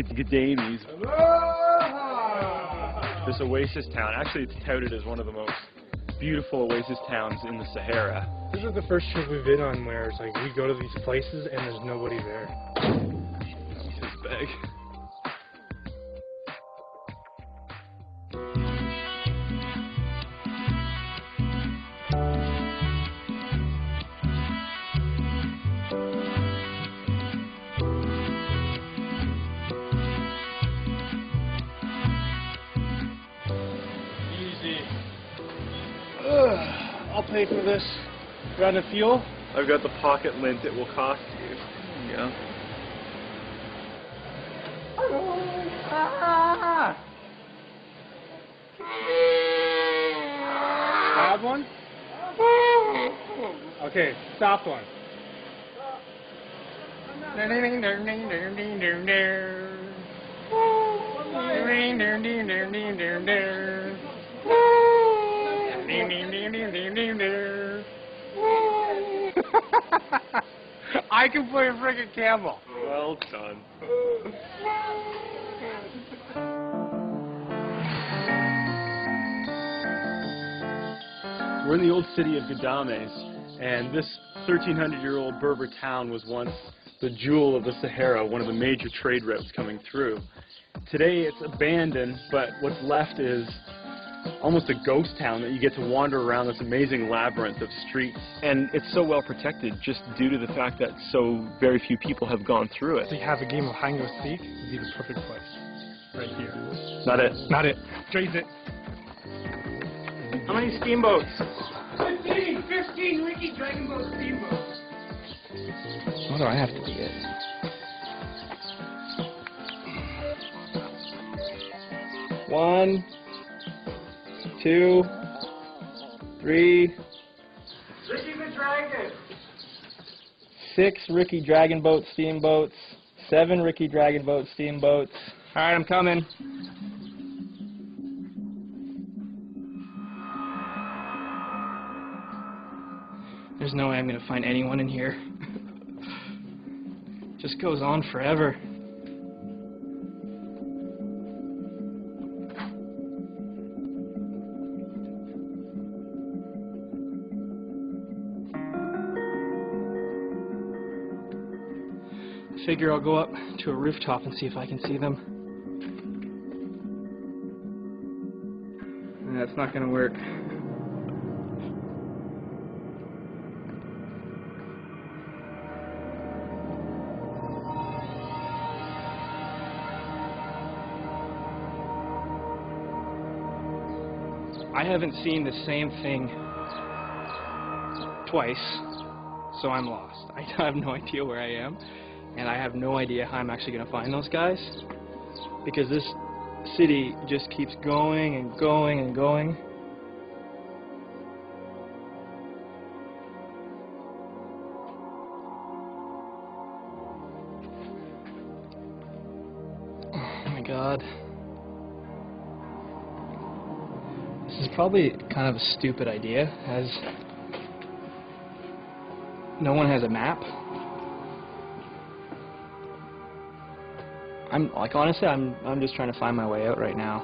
Gadamis. This oasis town, actually it's touted as one of the most beautiful oasis towns in the Sahara. This is the first trip we've been on where it's like we go to these places and there's nobody there. That was his bag. I'll pay for this. Round of fuel? I've got the pocket lint it will cost you. Yeah. Loud one? Okay, soft one. I can play a friggin' camel. Well done. We're in the old city of Gadames, and this 1,300-year-old Berber town was once the jewel of the Sahara, one of the major trade routes coming through. Today it's abandoned, but what's left is almost a ghost town that you get to wander around this amazing labyrinth of streets. And it's so well protected just due to the fact that so very few people have gone through it. So you have a game of hide and go seek, would be the perfect place. Right here. Not it. Not it. Trace it. How many steamboats? 15 Ricky Dragon Boat steamboats. What do I have to do it? One, 2, 3, Ricky the Dragon. 6 Ricky Dragon Boat steamboats, 7 Ricky Dragon Boat steamboats. All right, I'm coming. There's no way I'm gonna find anyone in here. Just goes on forever. Figure I'll go up to a rooftop and see if I can see them. That's not gonna work. I haven't seen the same thing twice, so I'm lost. I have no idea where I am. And I have no idea how I'm actually going to find those guys, because this city just keeps going and going and going. Oh my God. This is probably kind of a stupid idea, as no one has a map. Honestly, I'm just trying to find my way out right now.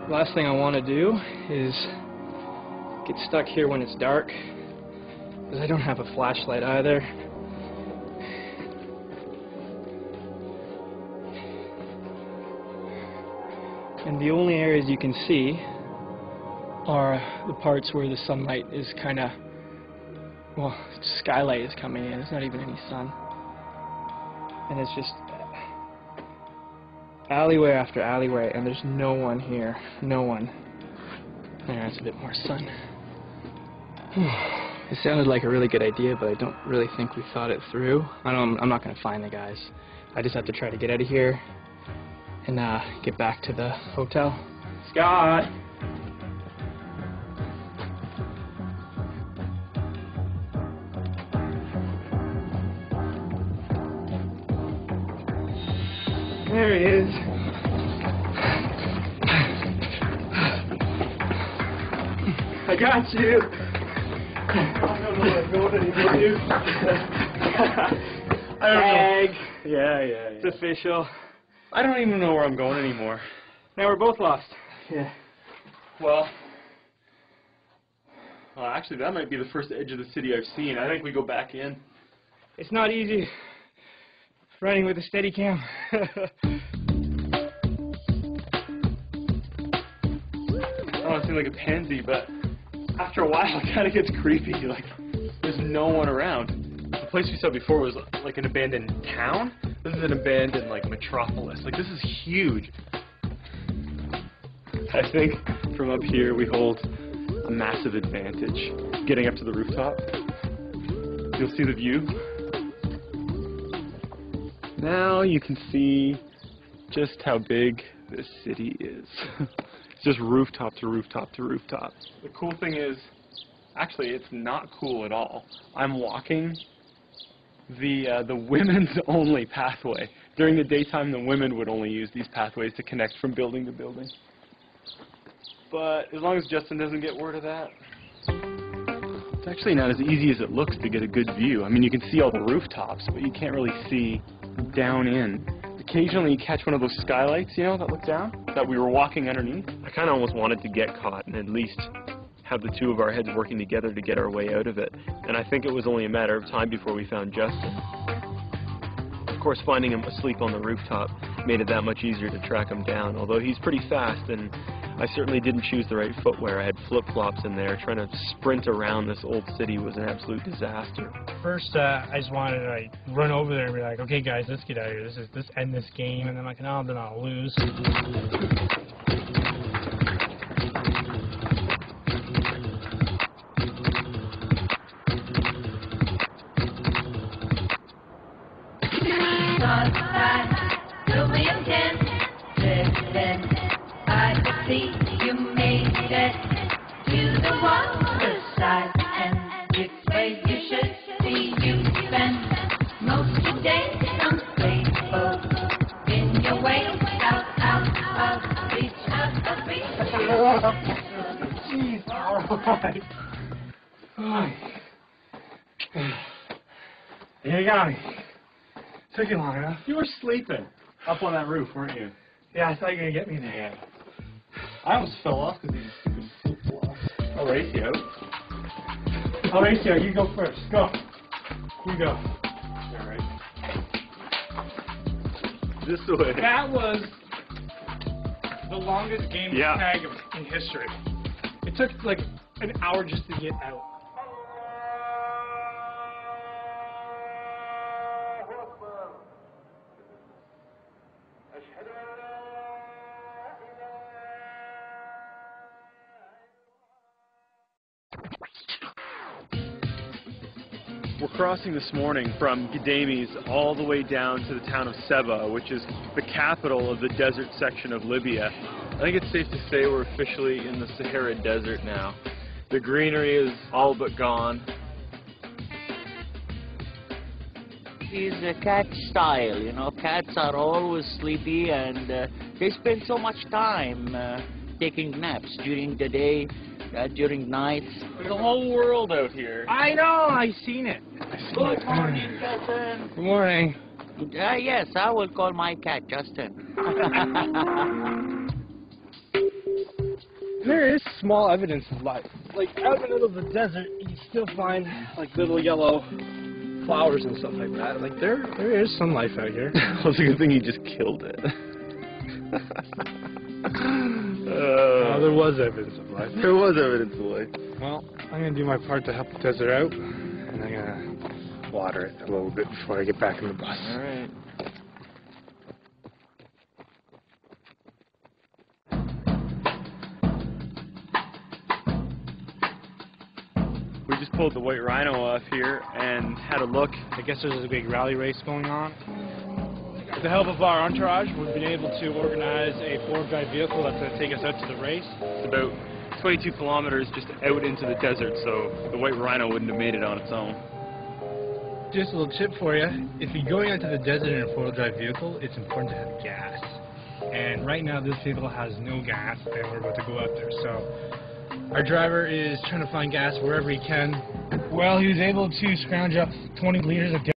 Last thing I want to do is get stuck here when it's dark, because I don't have a flashlight either. And the only areas you can see are the parts where the sunlight is kind of, well, skylight is coming in. There's not even any sun. And it's just alleyway after alleyway, and there's no one here. No one. There's a bit more sun. It sounded like a really good idea, but I don't really think we thought it through. I'm not going to find the guys. I just have to try to get out of here and get back to the hotel. Scott! There he is. I got you. I don't know where I'm going anymore, dude. I don't Tag. know. Yeah. It's official. I don't even know where I'm going anymore. Now we're both lost. Yeah. Well, actually, that might be the first edge of the city I've seen. I think we go back in. It's not easy running with a steady cam. I don't want to seem like a pansy, but after a while, it kind of gets creepy. Like, there's no one around. The place we saw before was like an abandoned town. This is an abandoned, like, metropolis. Like, this is huge. I think from up here we hold a massive advantage. Getting up to the rooftop, you'll see the view. Now you can see just how big this city is. It's just rooftop to rooftop to rooftop. The cool thing is, actually, it's not cool at all. I'm walking the women's only pathway. During the daytime, the women would only use these pathways to connect from building to building. But as long as Justin doesn't get word of that, it's actually not as easy as it looks to get a good view. I mean, you can see all the rooftops, but you can't really see down in. Occasionally you catch one of those skylights, you know, that look down, that we were walking underneath. I kind of almost wanted to get caught and at least have the two of our heads working together to get our way out of it. And I think it was only a matter of time before we found Justin. Of course, finding him asleep on the rooftop made it that much easier to track him down, although he's pretty fast, and I certainly didn't choose the right footwear. I had flip-flops in there. Trying to sprint around this old city was an absolute disaster. First, I just wanted to like run over there and be like, okay guys, let's get out of here. Let's end this game. And then I'm like, no, then I'll lose. I could see you made it to the waterside, and it's where you should be. You spend most of your days unstable in your way out of reach of the beach. Jeez, alright. You got me. Took you long enough. You were sleeping up on that roof, weren't you? Yeah, I thought you were going to get me there. Yeah. I almost fell off because these stupid flip-flops. I'll race you out. I'll race you. You go first. Go. You go. Alright. This way. That was the longest game Yeah. of tag in history. It took like an hour just to get out. We're crossing this morning from Gdamis all the way down to the town of Seba, which is the capital of the desert section of Libya. I think it's safe to say we're officially in the Sahara Desert now. The greenery is all but gone. Is a cat style, you know. Cats are always sleepy and they spend so much time taking naps during the day, during nights. There's a whole world out here. I know. I seen it. Good morning, Justin. Good morning. Yes, I will call my cat Justin. There is small evidence of life. Like out in the middle of the desert, you still find like little yellow flowers and stuff like that. Like there is some life out here. Well, it's a good thing you just killed it. There was evidence of life. There was evidence of life. Well, I'm going to do my part to help the desert out, and I'm going to water it a little bit before I get back in the bus. Alright. We just pulled the White Rhino off here and had a look. I guess there's a big rally race going on. With the help of our entourage, we've been able to organize a four-wheel vehicle that's going to take us out to the race. It's about 22 kilometers just out into the desert, so the White Rhino wouldn't have made it on its own. Just a little tip for you. If you're going out to the desert in a four-wheel vehicle, it's important to have gas. And right now this vehicle has no gas, and we're about to go out there. So our driver is trying to find gas wherever he can. Well, he was able to scrounge up 20 liters of gas.